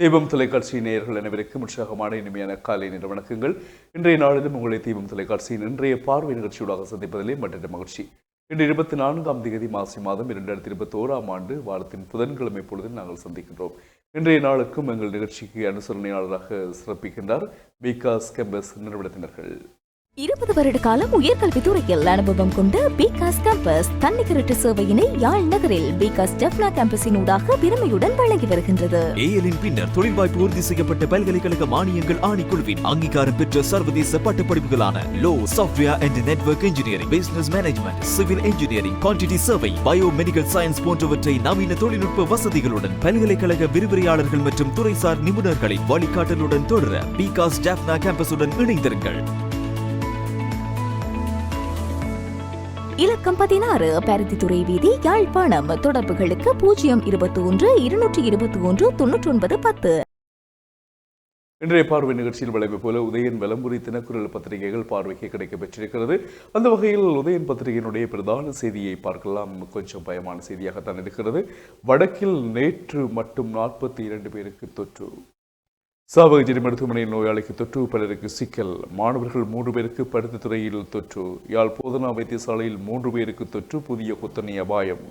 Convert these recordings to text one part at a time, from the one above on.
தீபம் தொலைக்காட்சி நேயர்கள் அனைவருக்கும் உற்சாகமான இனிமையான காலை நேர வணக்கங்கள். இன்றைய நாளிலும் உங்களை தீபம் தொலைக்காட்சியின் இன்றைய பார்வை நிகழ்ச்சியூடாக சந்திப்பதிலே மற்ற மகிழ்ச்சி. இன்று 24ஆம் தேதி மாசி மாதம் 2021ஆம் ஆண்டு வாரத்தின் புதன்கிழமை பொழுதில் நாங்கள் சந்திக்கின்றோம். இன்றைய நாளுக்கும் எங்கள் நிகழ்ச்சிக்கு அனுசரணையாளராக சிறப்பிக்கின்றார் பிகாஸ் கேம்பஸ் நிறுவனத்தினர்கள். 20 வருட காலம் உயர்கல்வி துறையில் அனுபவம் கொண்ட பிகாஸ் கேம்பஸ் தன்னிகரற்ற சேவையினை யாழ் நகரில் பிகாஸ் டெஃப்னா கேம்பஸின் ஊடாக பெருமையுடன் வழங்கி வருகின்றது. ஏஎலின் பின்னர் தொழில் வாய்ப்பு உறுதி செய்யப்பட்ட பல்கலைக்கழக மானியங்கள் ஆணைக்குழுவின் அங்கீகாரம் பெற்ற சர்வதேச பட்டப்படிப்புகளான law, software and network engineering, business management, civil engineering, quantity survey, biomedical science போன்றவற்றை நவீன தொழில்நுட்ப வசதிகளுடன் பல்கலைக்கழக விரிவுரையாளர்கள் மற்றும் துறைசார் நிபுணர்களின் வழிகாட்டலுடன் தொடர பிகாஸ் டெஃப்னா கேம்பஸுடன் இணைந்திருங்கள். இலக்கம் 16 பருத்தித்துறை வீதி, யாழ்ப்பாணம். தொடர்புகளுக்கு 021 221 99 10. இன்றைய பார்வை நிகழ்ச்சியில் வழமை போல உதயன் வலம்புரி தினக்குரல் பத்திரிகைகள் பார்வைக்கு கிடைக்க பெற்றிருக்கிறது. அந்த வகையில் உதயன் பத்திரிகையினுடைய பிரதான செய்தியை பார்க்கலாம். கொஞ்சம் பயமான செய்தியாகத்தான் இருக்கிறது. வடக்கில் நேற்று மட்டும் 42 பேருக்கு தொற்று. சாவகச்சேரி மருத்துவமனையில் நோயாளிக்கு தொற்று, பலருக்கு சிக்கல். மாணவர்கள் 3 பேருக்கு பருத்தித்துறையில் தொற்று. யாழ் போதனா வைத்தியசாலையில் 3 பேருக்கு தொற்று, புதிய குத்தணி அபாயம்.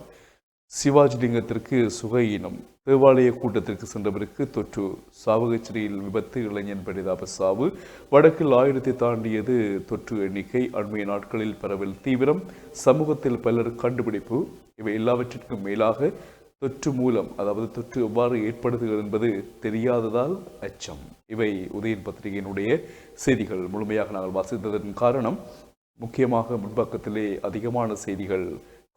சிவாஜிலிங்கத்திற்கு சுகையினம். தேவாலய கூட்டத்திற்கு சென்றவருக்கு தொற்று. சாவகச்சேரியில் விபத்து, இளைஞன் பரிதாப சாவு. வடக்கில் 1000 தாண்டியது தொற்று எண்ணிக்கை. அண்மைய நாட்களில் பரவல் தீவிரம். சமூகத்தில் பலர் கண்டுபிடிப்பு. இவை எல்லாவற்றிற்கும் மேலாக தொற்று மூலம், அதாவது தொற்று எவ்வாறு ஏற்படுத்துகிறது என்பது தெரியாததால் அச்சம். இவை உதயன் பத்திரிகையினுடைய செய்திகள். முழுமையாக நாங்கள் வாசித்ததன் காரணம், முக்கியமாக முன்பக்கத்திலே அதிகமான செய்திகள்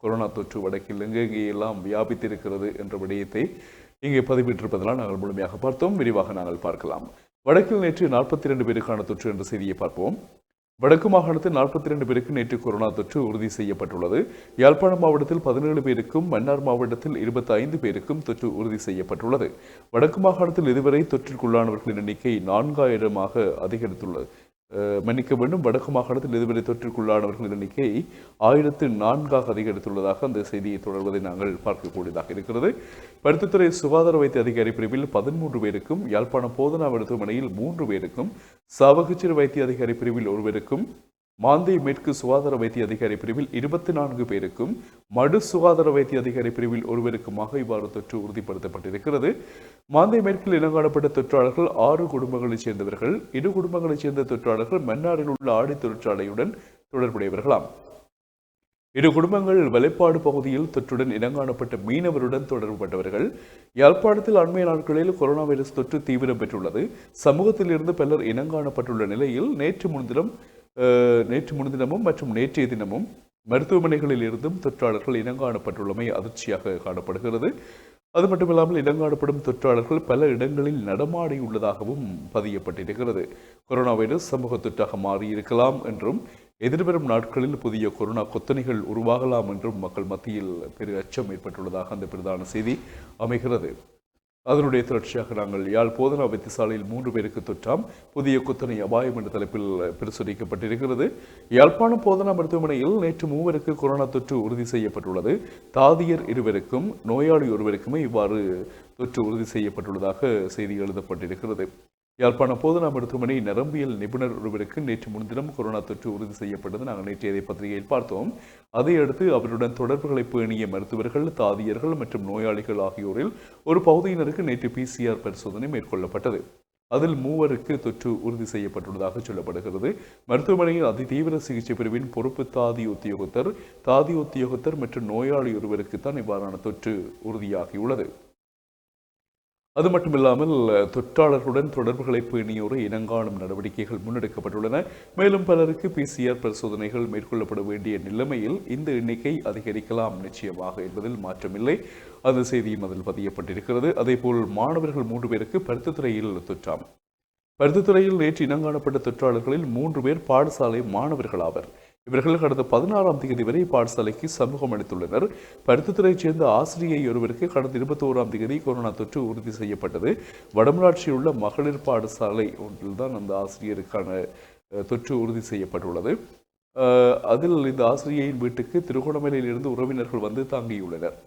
கொரோனா தொற்று வடக்கில் எங்கெங்கெல்லாம் வியாபித்திருக்கிறது என்ற விடயத்தை இங்கே பதிவிட்டிருப்பதனால் நாங்கள் முழுமையாக பார்த்தோம். விரிவாக நாங்கள் பார்க்கலாம். வடக்கில் நேற்று 42 பேருக்கான தொற்று என்ற செய்தியை பார்ப்போம். வடக்கு மாகாணத்தில் 42 பேருக்கு நேற்று கொரோனா தொற்று உறுதி செய்யப்பட்டுள்ளது. யாழ்ப்பாணம் மாவட்டத்தில் 17 பேருக்கும், மன்னார் மாவட்டத்தில் 25 பேருக்கும் தொற்று உறுதி செய்யப்பட்டுள்ளது. வடக்கு மாகாணத்தில் இதுவரை தொற்றிற்குள்ளானவர்களின் எண்ணிக்கை 4000 அதிகரித்துள்ளது. மன்னிக்க வேண்டும், வடக்கு மாகாணத்தில் இதுவரை தொற்றிற்குள்ளானவர்களின் எண்ணிக்கை 1004 அதிகரித்துள்ளதாக அந்த செய்தியை தொடர்வதை நாங்கள் பார்க்கக்கூடியதாக இருக்கிறது. பருத்தித்துறை சுகாதார வைத்திய அதிகாரி பிரிவில் 13 பேருக்கும், யாழ்ப்பாணம் போதனா மருத்துவமனையில் 3 பேருக்கும், சாவகச்சேரி வைத்திய அதிகாரி பிரிவில் 1 பேருக்கும், மாந்தை மேற்கு சுகாதார வைத்திய அதிகாரி பிரிவில் 24 பேருக்கும், மடு சுகாதார வைத்திய அதிகாரி பிரிவில் 1 பேருக்குமாக இவ்வாறு தொற்று உறுதிப்படுத்தப்பட்டிருக்கிறது. மாந்தை மேற்கில் இனங்காணப்பட்ட தொற்றாளர்கள் 6 குடும்பங்களைச் சேர்ந்தவர்கள். 2 குடும்பங்களைச் சேர்ந்த தொற்றாளர்கள் மன்னாரில் உள்ள ஆடை தொழிற்சாலையுடன் தொடர்புடையவர்களாம். 2 குடும்பங்கள் வலைப்பாடு பகுதியில் தொற்றுடன் இனங்காணப்பட்ட மீனவருடன் தொடர்புபட்டவர்கள். யாழ்ப்பாணத்தில் அண்மைய நாட்களில் கொரோனா வைரஸ் தொற்று தீவிரம் பெற்றுள்ளது. சமூகத்தில் இருந்து பலர் இனங்காணப்பட்டுள்ள நிலையில் நேற்று முன்தினமும் மற்றும் நேற்றைய தினமும் மருத்துவமனைகளில் இருந்தும் தொற்றாளர்கள் இனங்காணப்பட்டுள்ளமை அதிர்ச்சியாக காணப்படுகிறது. அது மட்டுமில்லாமல் இனங்காணப்படும் தொற்றாளர்கள் பல இடங்களில் நடமாடியுள்ளதாகவும் பதியப்பட்டிருக்கிறது. கொரோனா வைரஸ் சமூக தொற்றாக மாறியிருக்கலாம் என்றும், எதிர்வரும் நாட்களில் புதிய கொரோனா கொத்தணிகள் உருவாகலாம் என்றும் மக்கள் மத்தியில் பெரு அச்சம் ஏற்பட்டுள்ளதாக அந்த பிரதான செய்தி அமைகிறது. அதனுடைய தொடர்ச்சியாக நாங்கள் யாழ் போதனா வைத்தியசாலையில் 3 பேருக்கு தொற்றாம், புதிய குத்தணை அபாயம் என்ற தலைப்பில் பிரசுரிக்கப்பட்டிருக்கிறது. யாழ்ப்பாணம் போதனா மருத்துவமனையில் நேற்று 3 பேருக்கு கொரோனா தொற்று உறுதி செய்யப்பட்டுள்ளது. தாதியர் 2 பேருக்கும், நோயாளி 1 பேருக்குமே இவ்வாறு தொற்று உறுதி செய்யப்பட்டுள்ளதாக செய்தி எழுதப்பட்டிருக்கிறது. யாழ்ப்பாணம் போதனா மருத்துவமனை நரம்பியல் நிபுணர் 1 பேருக்கு நேற்று முன்தினம் கொரோனா தொற்று உறுதி செய்யப்பட்டது நாங்கள் நேற்றைய பத்திரிகையில் பார்த்தோம். அதையடுத்து அவருடன் தொடர்புகளை பேணிய மருத்துவர்கள், தாதியர்கள் மற்றும் நோயாளிகள் ஆகியோரில் ஒரு பகுதியினருக்கு நேற்று PCR பரிசோதனை மேற்கொள்ளப்பட்டது. அதில் 3 பேருக்கு தொற்று உறுதி செய்யப்பட்டுள்ளதாக சொல்லப்படுகிறது. மருத்துவமனையில் அதிதீவிர சிகிச்சை பிரிவின் பொறுப்பு தாதி உத்தியோகத்தர் மற்றும் நோயாளி 1 பேருக்குத்தான் இவ்வாறான தொற்று உறுதியாகியுள்ளது. அது மட்டுமில்லாமல் தொற்றாளர்களுடன் தொடர்புகளை பேணியோரை இனங்காணும் நடவடிக்கைகள் முன்னெடுக்கப்பட்டுள்ளன. மேலும் பலருக்கு PCR பரிசோதனைகள் மேற்கொள்ளப்பட வேண்டிய நிலைமையில் இந்த எண்ணிக்கை அதிகரிக்கலாம் நிச்சயமாக என்பதில் மாற்றமில்லை. அந்த செய்தியும் அதில் பதியப்பட்டிருக்கிறது. அதேபோல் மாணவர்கள் 3 பேருக்கு பருத்தித்துறையில் தொற்றாம். பருத்தித்துறையில் நேற்று இனங்காணப்பட்ட தொற்றாளர்களில் 3 பேர் பாடசாலை மாணவர்கள் ஆவர். இவர்கள் கடந்த 16ஆம் தேதி வரை பாடசாலைக்கு சமூகம் அளித்துள்ளனர். பருத்தித்துறையைச் சேர்ந்த ஆசிரியை ஒருவருக்கு கடந்த 21ஆம் தேதி கொரோனா தொற்று உறுதி செய்யப்பட்டது. வடமராட்சியில் உள்ள மகளிர் பாடசாலை ஒன்றில்தான் அந்த ஆசிரியருக்கான தொற்று உறுதி செய்யப்பட்டுள்ளது. அதில் இந்த ஆசிரியையின் வீட்டுக்கு திருகோணமலையில் இருந்து உறவினர்கள் வந்து தாங்கியுள்ளனர்.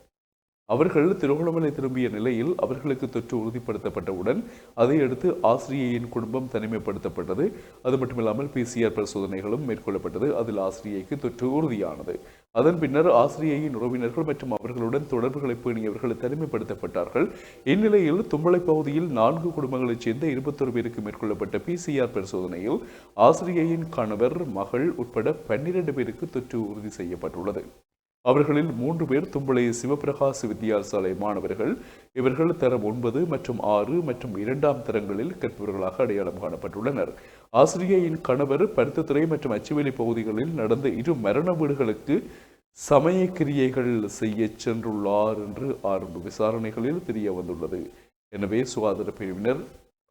அவர்கள் திருகோணமலை திரும்பிய நிலையில் அவர்களுக்கு தொற்று உறுதிப்படுத்தப்பட்டவுடன் அதையடுத்து ஆசிரியையின் குடும்பம் தனிமைப்படுத்தப்பட்டது. அது மட்டுமில்லாமல் PCR பரிசோதனைகளும் மேற்கொள்ளப்பட்டது. அதில் ஆசிரியைக்கு தொற்று உறுதியானது. அதன் பின்னர் ஆசிரியையின் உறவினர்கள் மற்றும் அவர்களுடன் தொடர்புகளை பேணியவர்கள் தனிமைப்படுத்தப்பட்டார்கள். இந்நிலையில் தும்பளை பகுதியில் 4 குடும்பங்களைச் சேர்ந்த 21 பேருக்கு மேற்கொள்ளப்பட்ட PCR பரிசோதனையில் ஆசிரியையின் கணவர், மகள் உட்பட 12 பேருக்கு தொற்று உறுதி செய்யப்பட்டுள்ளது. அவர்களில் 3 பேர் தும்பளை சிவபிரகாச வித்தியாசாலை மாணவர்கள். இவர்கள் தரம் 9 மற்றும் 6 மற்றும் 2ஆம் தரங்களில் கற்பவர்களாக அடையாளம் காணப்பட்டுள்ளனர். ஆசிரியையின் கணவர் பருத்தித்துறை மற்றும் அச்சுவேலி பகுதிகளில் நடந்த 2 மரண வீடுகளுக்கு சமய கிரியைகள் செய்ய சென்றுள்ளார் என்று ஆரம்ப விசாரணைகளில் தெரிய வந்துள்ளது. எனவே சுகாதார பிரிவினர்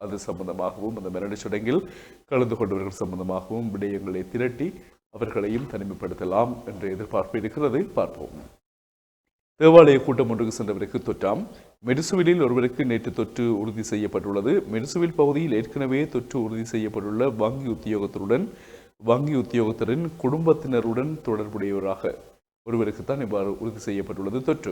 அது சம்பந்தமாகவும் அந்த மரண சடங்கில் கலந்து கொண்டவர்கள் சம்பந்தமாகவும் விடயங்களை திரட்டி அவர்களையும் தனிமைப்படுத்தலாம் என்ற எதிர்பார்ப்பு இருக்கிறது. பார்ப்போம். தேவாலய கூட்டம் ஒன்றுக்கு சென்றவருக்கு தொற்றாம். மெரிசுவிலில் ஒருவருக்கு நேற்று தொற்று உறுதி செய்யப்பட்டுள்ளது. மெரிசுவில் பகுதியில் ஏற்கனவே தொற்று உறுதி செய்யப்பட்டுள்ள வங்கி உத்தியோகத்தரின் குடும்பத்தினருடன் தொடர்புடையவராக ஒருவருக்குத்தான் இவ்வாறு உறுதி செய்யப்பட்டுள்ளது தொற்று.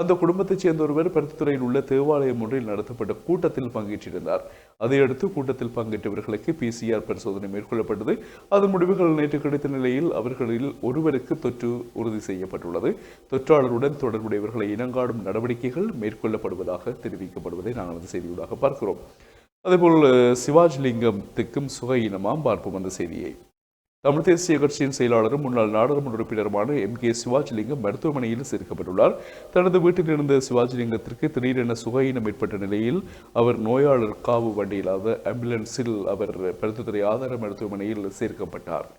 அந்த குடும்பத்தைச் சேர்ந்த ஒருவர் பருத்தித்துறையில் உள்ள தேவாலயம் ஒன்றில் நடத்தப்பட்ட கூட்டத்தில் பங்கேற்றிருந்தார். அதையடுத்து கூட்டத்தில் பங்கேற்றவர்களுக்கு PCR பரிசோதனை மேற்கொள்ளப்பட்டது. அதன் முடிவுகள் நேற்று கிடைத்த நிலையில் அவர்களில் ஒருவருக்கு தொற்று உறுதி செய்யப்பட்டுள்ளது. தொற்றாளருடன் தொடர்புடையவர்களை இனங்காடும் நடவடிக்கைகள் மேற்கொள்ளப்படுவதாக தெரிவிக்கப்படுவதை நாங்கள் அந்த செய்தியூடாக பார்க்கிறோம். அதேபோல் சிவாஜிலிங்கத்துக்கும் சுகையினமாம் பார்ப்போம் அந்த செய்தியை. தமிழ் தேசிய கட்சியின் செயலாளரும் முன்னாள் நாடாளுமன்ற உறுப்பினருமான MK சிவாஜிலிங்கம் மருத்துவமனையில் சேர்க்கப்பட்டுள்ளார். தனது வீட்டில் இருந்த சிவாஜிலிங்கத்திற்கு திடீரென சுகையினம் ஏற்பட்ட நிலையில் அவர் நோயாளர் காவு வண்டியில் ஆம்புலன்ஸில் அவர் பருத்தித்துறை ஆதார மருத்துவமனையில் சேர்க்கப்பட்டார்.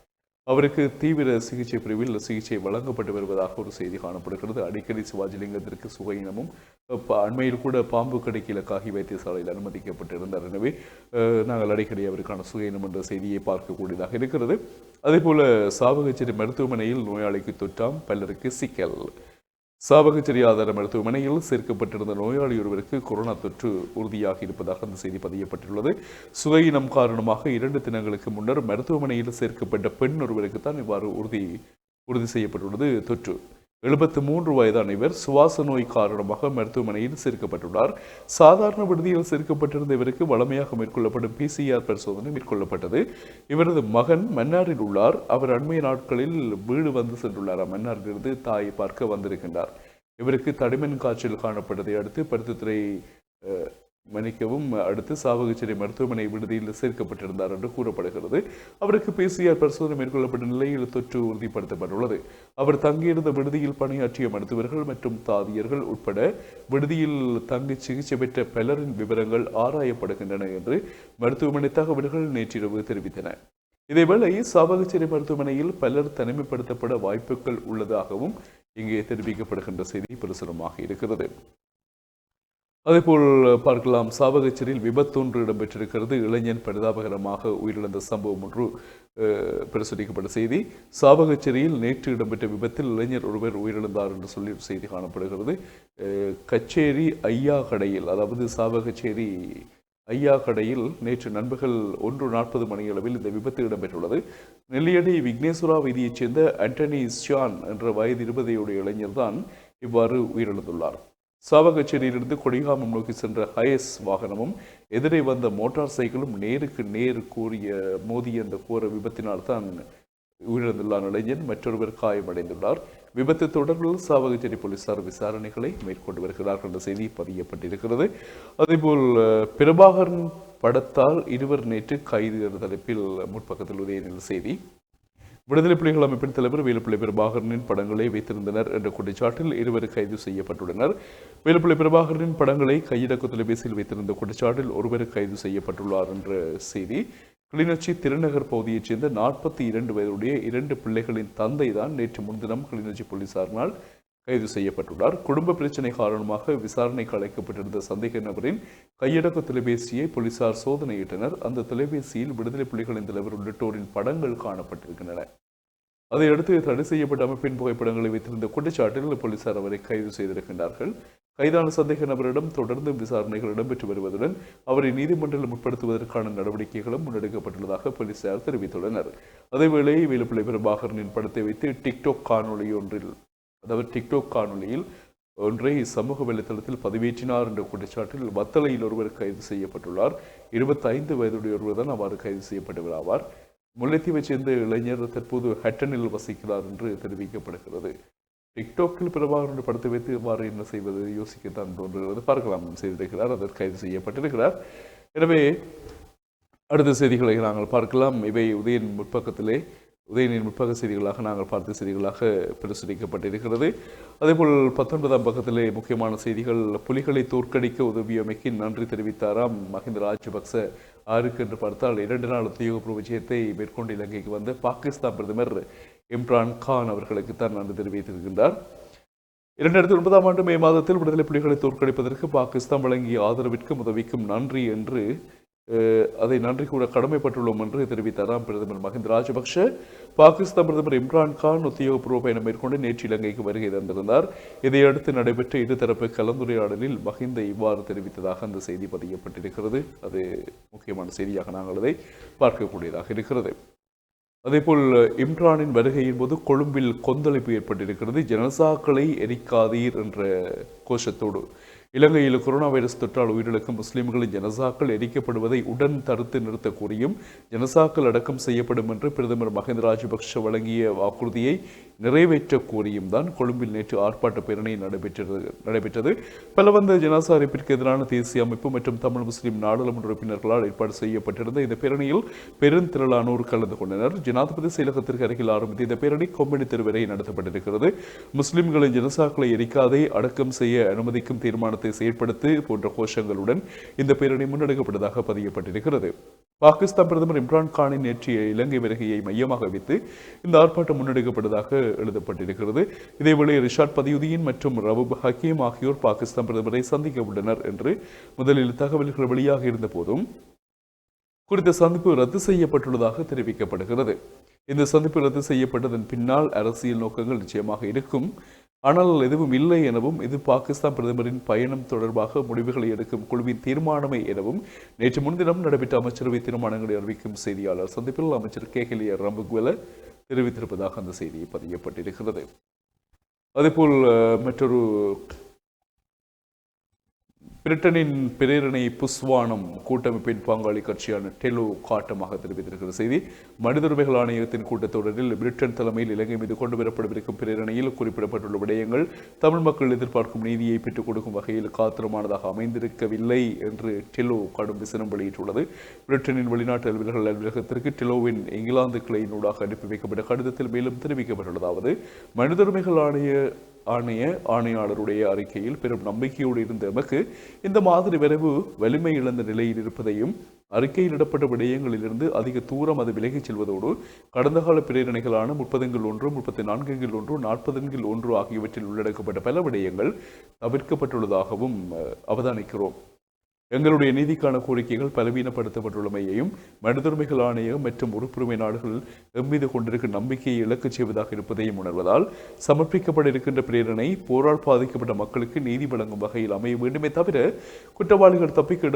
அவருக்கு தீவிர சிகிச்சை பிரிவில் சிகிச்சை வழங்கப்பட்டு வருவதாக ஒரு செய்தி காணப்படுகிறது. அடிக்கடி சிவாஜிலிங்கத்திற்கு சுகையினமும் அண்மையில் கூட பாம்பு கடிக்கிலக்காகி வைத்தியசாலையில் அனுமதிக்கப்பட்டிருந்தார். எனவே நாங்கள் அடிக்கடி அவருக்கான சுகையினம் என்ற செய்தியை பார்க்கக்கூடியதாக இருக்கிறது. அதேபோல சாவகச்சேரி மருத்துவமனையில் நோயாளிக்கு தொற்றாம், பலருக்கு சிக்கல். சாவகச்சேரி ஆதார மருத்துவமனையில் சேர்க்கப்பட்டிருந்த நோயாளி ஒருவருக்கு கொரோனா தொற்று உறுதியாகி இருப்பதாக அந்த செய்தி பதியப்பட்டுள்ளது. சுகையினம் காரணமாக 2 தினங்களுக்கு முன்னர் மருத்துவமனையில் சேர்க்கப்பட்ட பெண் ஒருவருக்கு தான் இவ்வாறு உறுதி செய்யப்பட்டுள்ளது தொற்று. 73 வயதான இவர் சுவாச நோய் காரணமாக மருத்துவமனையில் சேர்க்கப்பட்டுள்ளார். சாதாரண விடுதியில் சேர்க்கப்பட்டிருந்த இவருக்கு வழமையாக மேற்கொள்ளப்படும் PCR பரிசோதனை மேற்கொள்ளப்பட்டது. இவரது மகன் மன்னாரில் உள்ளார். அவர் அண்மைய நாட்களில் வீடு வந்து சென்றுள்ளார். மன்னாரிலிருந்து தாயை பார்க்க வந்திருக்கின்றார். இவருக்கு தடிமன் காய்ச்சல் காணப்பட்டதை அடுத்து பருத்தித்துறை அடுத்து சாவகச்சேரி மருத்துவமனை விடுதியில் சேர்க்கப்பட்டிருந்தார் என்று கூறப்படுகிறது. அவருக்கு PCR பரிசோதனை மேற்கொள்ளப்பட்ட நிலையில் தொற்று உறுதிப்படுத்தப்பட்டுள்ளது. அவர் தங்கியிருந்த விடுதியில் பணியாற்றிய மருத்துவர்கள் மற்றும் தாதியர்கள் உட்பட விடுதியில் தங்கி சிகிச்சை பெற்ற பலரின் விவரங்கள் ஆராயப்படுகின்றன என்று மருத்துவமனை தகவல்கள் நேற்றிரவு தெரிவித்தன. இதேவேளை சாவகச்சேரி மருத்துவமனையில் பலர் தனிமைப்படுத்தப்பட வாய்ப்புகள் உள்ளதாகவும் இங்கே தெரிவிக்கப்படுகின்ற செய்தி பிரசுரமாக இருக்கிறது. அதேபோல் பார்க்கலாம், சாவகச்சேரியில் விபத்தொன்று இடம்பெற்றிருக்கிறது. இளைஞன் பரிதாபகரமாக உயிரிழந்த சம்பவம் ஒன்று பிரசுரிக்கப்பட்ட செய்தி. சாவகச்சேரியில் நேற்று இடம்பெற்ற விபத்தில் இளைஞர் ஒருவர் உயிரிழந்தார் என்று சொல்லி செய்தி காணப்படுகிறது. கச்சேரி ஐயா கடையில், அதாவது சாவகச்சேரி ஐயா கடையில் நேற்று நண்பகல் 1:40 மணியளவில் இந்த விபத்து இடம்பெற்றுள்ளது. நெல்லியடி விக்னேஸ்வரா வீதியைச் சேர்ந்த ஆண்டனி ஷியான் என்ற வயது 20 இளைஞர் தான் இவ்வாறு உயிரிழந்துள்ளார். சாவகச்சேரியிலிருந்து கொடிகாமம் நோக்கி சென்ற ஹயஸ் வாகனமும் எதிரே வந்த மோட்டார் சைக்கிளும் நேருக்கு நேர் மோதிய அந்த கோர விபத்தினால் தான் உயிரிழந்துள்ளார் இளைஞன். மற்றொருவர் காயமடைந்துள்ளார். விபத்து தொடர்பில் சாவகச்சேரி போலீசார் விசாரணைகளை மேற்கொண்டு வருகிறார்கள் என்ற செய்தி பதியப்பட்டிருக்கிறது. அதேபோல் பிரபாகரன் படத்தால் 2 நேற்று கைது என்ற தலைப்பில் முற்பக்கத்தில் உதயநிலை செய்தி. விடுதலை புலிகள் அமைப்பின் தலைவர் வேலுப்பிள்ளை பிரபாகரனின் படங்களை வைத்திருந்தனர் என்ற குற்றச்சாட்டில் 2 கைது செய்யப்பட்டுள்ளனர். வேலுப்பிள்ளை பிரபாகரனின் படங்களை கையடக்க தொலைபேசியில் வைத்திருந்த குற்றச்சாட்டில் 1 கைது செய்யப்பட்டுள்ளார் என்ற செய்தி. கிளிநொச்சி திருநகர் பகுதியைச் சேர்ந்த 42 வயதுடைய 2 பிள்ளைகளின் தந்தை தான் நேற்று முன்தினம் கிளிநொச்சி போலீசாரினால் கைது செய்யப்பட்டுள்ளார். குடும்ப பிரச்சினை காரணமாக விசாரணைக்கு அழைக்கப்பட்டிருந்த சந்தேக நபரின் கையடக்க தொலைபேசியை போலீசார் சோதனையிட்டனர். அந்த தொலைபேசியில் விடுதலை புலிகளின் தலைவர் உள்ளிட்டோரின் படங்கள் காணப்பட்டிருக்கின்றன. அதையடுத்து தடை செய்யப்பட்ட அமைப்பின் புகைப்படங்களை வைத்திருந்த குற்றச்சாட்டில் போலீசார் அவரை கைது செய்திருக்கின்றார்கள். கைதான சந்தேக நபரிடம் தொடர்ந்து விசாரணைகள் இடம்பெற்று வருவதுடன் அவரை நீதிமன்றத்தில் முற்படுத்துவதற்கான நடவடிக்கைகளும் முன்னெடுக்கப்பட்டுள்ளதாக போலீசார் தெரிவித்துள்ளனர். அதேவேளை வேலுப்பிள்ளை பிரபாகரனின் படத்தை வைத்து டிக்டாக் காணொலியில் ஒன்றை சமூக வலைத்தளத்தில் பதிவேற்றினார் என்ற குற்றச்சாட்டில் வத்தளையில் ஒருவர் கைது செய்யப்பட்டுள்ளார். 25 வயதுடைய ஒருவர் தான் அவ்வாறு கைது செய்யப்பட்டவர் ஆவார். முல்லைத்தீவைச் சேர்ந்த இளைஞர் தற்போது ஹட்டனில் வசிக்கிறார் என்று தெரிவிக்கப்படுகிறது. டிக்டாக்கில் பிரபாகரன் படத்தை வைத்து இவ்வாறு என்ன செய்வது யோசிக்கத்தான் தோன்றுகிறது. பார்க்கலாம் செய்திருக்கிறார், அதற்கு கைது செய்யப்பட்டிருக்கிறார். எனவே அடுத்த செய்திகளை நாங்கள் பார்க்கலாம். இவை உதயனின் முற்பக்க செய்திகளாக நாங்கள் பார்த்த செய்திகளாக பிரசுரிக்கப்பட்டிருக்கிறது. அதேபோல் 19ஆம் பக்கத்திலே முக்கியமான செய்திகள். புலிகளை தோற்கடிக்க உதவியமைக்கு நன்றி தெரிவித்தாராம் மஹிந்த ராஜபக்ச. ஆருக்கு என்று பார்த்தால் 2 நாள் உத்தியோகபூர்வ விஜயத்தை மேற்கொண்டு இலங்கைக்கு வந்த பாகிஸ்தான் பிரதமர் இம்ரான் கான் அவர்களுக்கு தான் நன்றி தெரிவித்திருக்கின்றார். 2009ஆம் ஆண்டு மே மாதத்தில் விடுதலை புலிகளை தோற்கடிப்பதற்கு பாகிஸ்தான் வழங்கிய ஆதரவிற்கும் உதவிக்கும் நன்றி என்று அதை நன்றி கூட கடமைப்பட்டுள்ளோம் என்று தெரிவித்தாராம் பிரதமர் மஹிந்த ராஜபக்ஷ. பாகிஸ்தான் பிரதமர் இம்ரான் கான் உத்தியோகபூர்வ பயணம் மேற்கொண்டு நேற்று இலங்கைக்கு வருகை தந்திருந்தார். இதையடுத்து நடைபெற்ற இருதரப்பு கலந்துரையாடலில் மஹிந்த இவ்வாறு தெரிவித்ததாக அந்த செய்தி பதியப்பட்டிருக்கிறது. அது முக்கியமான செய்தியாக நாங்கள் அதை பார்க்கக்கூடியதாக இருக்கிறது. அதேபோல் இம்ரானின் வருகையின் போது கொழும்பில் கொந்தளிப்பு ஏற்பட்டிருக்கிறது. ஜனசாக்களை எரிக்காதீர் என்ற கோஷத்தோடு இலங்கையில் கொரோனா வைரஸ் தொற்றால் உயிரிழக்கும் முஸ்லிம்களின் ஜனசாக்கள் எரிக்கப்படுவதை உடன் தடுத்து நிறுத்த கோரியும் ஜனசாக்கள் அடக்கம் செய்யப்படும் என்று பிரதமர் மஹிந்த ராஜபக்ஷ வழங்கிய வாக்குறுதியை நிறைவேற்ற கோரியும் தான் கொழும்பில் நேற்று ஆர்ப்பாட்ட பேரணி நடைபெற்றது. பலவந்த ஜனாசா அரிப்பிற்கு எதிரான தேசிய அமைப்பு மற்றும் தமிழ் முஸ்லிம் நாடாளுமன்ற உறுப்பினர்களால் ஏற்பாடு செய்யப்பட்டிருந்த இந்த பேரணியில் பெருந்திரளானோர் கலந்து கொண்டனர். ஜனாதிபதி செயலகத்திற்கு அருகில் ஆரம்பித்த இந்த பேரணி கொம்பனி தெரு வரை நடத்தப்பட்டிருக்கிறது. முஸ்லிம்களின் ஜனசாக்களை எரிக்காதே, அடக்கம் செய்ய அனுமதிக்கும் தீர்மானத்தை செயற்படுத்து போன்ற கோஷங்களுடன் இந்த பேரணி முன்னெடுக்கப்பட்டதாக பதியப்பட்டிருக்கிறது. பாகிஸ்தான் பிரதமர் இம்ரான் கானின் நேற்றைய இலங்கை வருகையை மையமாக வைத்து இந்த ஆர்ப்பாட்டம் முன்னெடுக்கப்பட்டதாக எழுதப்பட்டிருக்கிறது. இதேவேளை ரிஷாட் பதியுதீன் மற்றும் ரவூப் ஹக்கீம் ஆகியோர் பாகிஸ்தான் பிரதமரை சந்திக்க உள்ளனர் என்று முதலில் தகவல்கள் வெளியாக இருந்த போதும் குறித்த சந்திப்பு ரத்து செய்யப்பட்டுள்ளதாக தெரிவிக்கப்படுகிறது. இந்த சந்திப்பு ரத்து செய்யப்பட்டதன் பின்னால் அரசியல் நோக்கங்கள் நிச்சயமாக இருக்கும், ஆனால் எதுவும் இல்லை எனவும் இது பாகிஸ்தான் பிரதமரின் பயணம் தொடர்பாக முடிவுகளை எடுக்கும் குழுவின் தீர்மானமே எனவும் நேற்று முன்தினம் நடைபெற்ற அமைச்சரவை தீர்மானங்களை அறிவிக்கும் செய்தியாளர் சந்திப்பில் அமைச்சர் கேகலிய ரம்புக்வெல தெரிவித்திருப்பதாக அந்த செய்தி பதியப்பட்டிருக்கிறது. அதேபோல் மற்றொரு பிரிட்டனின் பிரேரணை புஸ்வானம் கூட்டமைப்பின் பங்காளி கட்சியான டெலோ காட்டமாக தெரிவித்திருக்கிற செய்தி. மனித உரிமைகள் ஆணையத்தின் கூட்டத்தொடரில் பிரிட்டன் தலைமையில் இலங்கை மீது கொண்டு வரப்படவிருக்கும் பிரேரணையில் குறிப்பிடப்பட்டுள்ள விடயங்கள் தமிழ் மக்கள் எதிர்பார்க்கும் நீதியை பெற்றுக் கொடுக்கும் வகையில் காத்திரமானதாக அமைந்திருக்கவில்லை என்று டெலோ கடும் விசனம் வெளியிட்டுள்ளது. பிரிட்டனின் வெளிநாட்டு அலுவலர்கள் அலுவலகத்திற்கு டெலோவின் இங்கிலாந்து கிளையினூடாக அனுப்பி வைக்கப்பட்ட கடிதத்தில் மேலும் தெரிவிக்கப்பட்டுள்ளதாவது, மனித உரிமைகள் ஆணையாளருடைய அறிக்கையில் பெரும் நம்பிக்கையோடு இருந்த எமக்கு இந்த மாதிரி விரைவு வலிமை இழந்த நிலையில் இருப்பதையும் அறிக்கையில் இடப்பட்ட விடயங்களிலிருந்து அதிக தூரம் அது விலகிச் செல்வதோடு கடந்த கால பிரேரணைகளான 30/1, 34/1, 40/1 ஆகியவற்றில் உள்ளடக்கப்பட்ட பல விடயங்கள் தவிர்க்கப்பட்டுள்ளதாகவும் அவதானிக்கிறோம். எங்களுடைய நீதிக்கான கோரிக்கைகள் பலவீனப்படுத்தப்பட்டுள்ளமையையும் மனித உரிமைகள் ஆணையம் மற்றும் உறுப்புரிமை நாடுகள் எம்மீது கொண்டிருக்கும் நம்பிக்கையை இழக்கச் செய்வதாக இருப்பதையும் உணர்வதால் சமர்ப்பிக்கப்பட இருக்கின்ற பிரேரணை போரால் பாதிக்கப்பட்ட மக்களுக்கு நீதி வழங்கும் வகையில் அமைய வேண்டுமே தவிர குற்றவாளிகள் தப்பிக்க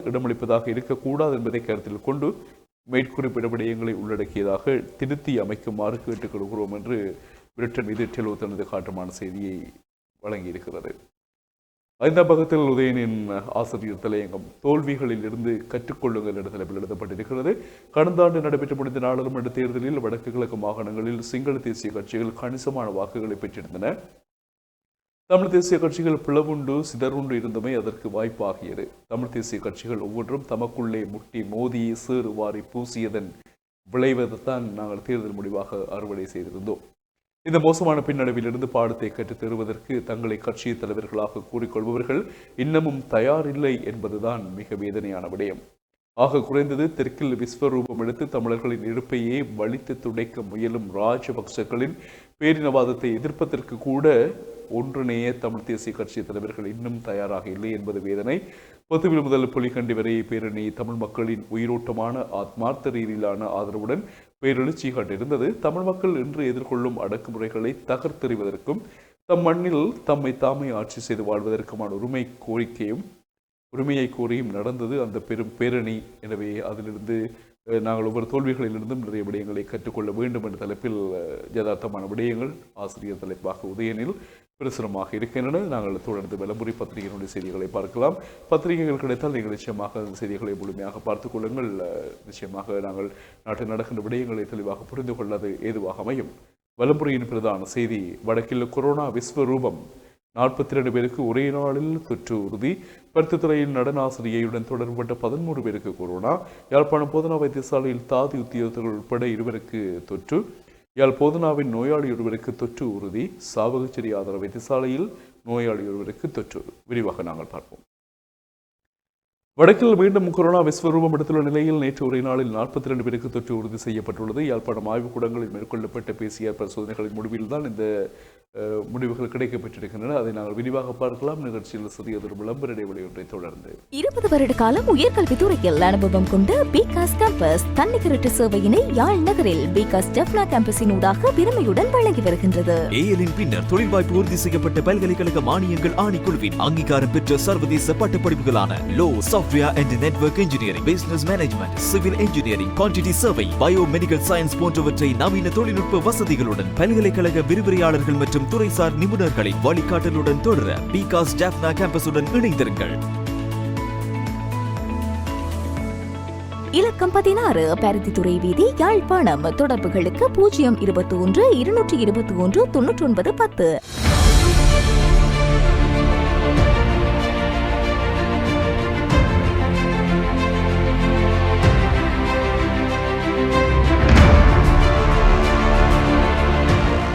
இடமளிப்பதாக இருக்கக்கூடாது என்பதை கருத்தில் கொண்டு மேற்குறிப்பிட்ட விடயங்களை உள்ளடக்கியதாக திருத்தி அமைக்குமாறு கேட்டுக்கொள்கிறோம் என்று பிரிட்டன் மீது டெலோ தனது காட்டமான செய்தியை வழங்கியிருக்கிறது. 5ஆம் பக்கத்தில் உதயனின் ஆசிரியர் தலையங்கம் தோல்விகளில் இருந்து கற்றுக்கொள்ளுங்கள் என்ற தலைப்பில் எழுதப்பட்டிருக்கிறது. கடந்த ஆண்டு நடைபெற்ற முடிந்த நாடாளுமன்ற தேர்தலில் வடக்கு கிழக்கு மாகாணங்களில் சிங்கள தேசிய கட்சிகள் கணிசமான வாக்குகளை பெற்றிருந்தன. தமிழ் தேசிய கட்சிகள் பிளவுண்டு சிதறுண்டு இருந்தமை அதற்கு வாய்ப்பாகியது. தமிழ் தேசிய கட்சிகள் ஒவ்வொன்றும் தமக்குள்ளே முட்டி மோதி சேறு வாரி பூசியதன் விளைவதைத்தான் நாங்கள் தேர்தல் முடிவாக அறுவடை செய்திருந்தோம். இந்த மோசமான பின்னடைவிலிருந்து பாடத்தை கற்றுத் தருவதற்கு தங்களை கட்சி தலைவர்களாக கூறிக்கொள்பவர்கள் இன்னமும் தயாரில்லை என்பதுதான் மிக வேதனையான விடயம். ஆக குறைந்தது தெற்கில் விஸ்வரூபம் எடுத்து தமிழர்களின் இருப்பையே வலித்து துடைக்க முயலும் ராஜபக்சக்களின் பேரினவாதத்தை எதிர்ப்பதற்கு கூட ஒன்றிணைய தமிழ் தேசிய கட்சி தலைவர்கள் இன்னும் தயாராக இல்லை என்பது வேதனை. பொதுவில் முதல் புலிகண்டி வரை பேரணி தமிழ் மக்களின் உயிரோட்டமான ஆத்மார்த்த ரீதியிலான ஆதரவுடன் பேரெழுச்சி காட்டியிருந்தது. தமிழ் மக்கள் இன்று எதிர்கொள்ளும் அடக்குமுறைகளை தகர்த்தெறிவதற்கும் தம் மண்ணில் தம்மை தாமே ஆட்சி செய்து வாழ்வதற்குமான உரிமையை கோரியும் நடந்தது அந்த பெரும் பேரணி. எனவே அதிலிருந்து நாங்கள் ஒவ்வொரு தோல்விகளிலிருந்தும் நிறைய விடயங்களை கற்றுக்கொள்ள வேண்டும் என்ற தலைப்பில் யதார்த்தமான விடயங்கள் ஆசிரியர் தலைப்பாக உதயனில் பிரசுரமாக இருக்கின்றன. நாங்கள் தொடர்ந்து விளம்பரி பத்திரிகையினுடைய செய்திகளை பார்க்கலாம். பத்திரிகைகள் கிடைத்தால் நீங்கள் நிச்சயமாக அந்த செய்திகளை முழுமையாக பார்த்துக் கொள்ளுங்கள். நிச்சயமாக நாங்கள் நாட்டில் நடக்கின்ற விடயங்களை தெளிவாக புரிந்து கொள்ளது ஏதுவாக அமையும். விளம்பரியின் பிரதான செய்தி: வடக்கில் கொரோனா விஸ்வரூபம், 42 பேருக்கு ஒரே நாளில் தொற்று உறுதி. பருத்தித்துறையில் நடனாசிரியையுடன் தொடர்புபட்ட 13 பேருக்கு கொரோனா. யாழ்ப்பாணம் போதனா வைத்தியசாலையில் தாதி உத்தியோகத்தர்கள் உட்பட 2 பேருக்கு தொற்று. யாழ் போதனாவின் நோயாளி ஒருவருக்கு தொற்று உறுதி. சாவகச்சேரி ஆதார வைத்தியசாலையில் நோயாளி ஒருவருக்கு தொற்று. விரிவாக நாங்கள் பார்ப்போம். வடக்கில் மீண்டும் கொரோனா விஸ்வரூபம் எடுத்துள்ள நிலையில் நேற்று ஒரே நாளில் 42 பேருக்கு தொற்று உறுதி செய்யப்பட்டுள்ளது. யாழ்ப்பாணம் ஆய்வுக்கூடங்களில் மேற்கொள்ளப்பட்ட PCR பரிசோதனைகளின் முடிவில் தான் இந்த முடிவுகள் கிடைக்கப்பட்டிருக்கின்றன. அதை நாங்கள் விரிவாக பார்க்கலாம். நிகழ்ச்சியில் சிறியதொரு விளம்பர இடைவெளி ஒன்றை தொடர்ந்து 20 வருட காலம் உயர்கல்வித்துறையில் அனுபவம் கொண்ட பிகாஸ் கேம்பஸ் தன்னிகரற்ற சேவையினை யாழ் நகரில் பிகாஸ் டெஃப்னா கேம்பஸின் ஊடாக பெருமையுடன் வழங்கி வருகின்றது. ஏஎலின் பின்னர் தொழில் வாய்ப்பு உறுதி செய்யப்பட்ட பல்கலைக்கழக மானியங்கள் ஆணைக்குழுவின் அங்கீகாரம் பெற்ற சர்வதேச பட்டப்படிப்புகளான law, software and network engineering, business management, civil engineering, quantity survey, biomedical science போன்றவற்றை நவீன தொழில்நுட்ப வசதிகளுடன் பல்கலைக்கழக விரிவுரையாளர்கள் மற்றும் துறைசார் நிபுணர்களின் வழிகாட்டலுடன் தொடர பிகாஸ் டெஃப்னா கேம்பஸுடன் இணைந்திருங்கள். இலக்கம் 16 பருத்தித்துறை வீதி, யாழ்ப்பாணம். தொடர்புகளுக்கு 021 221 99 10.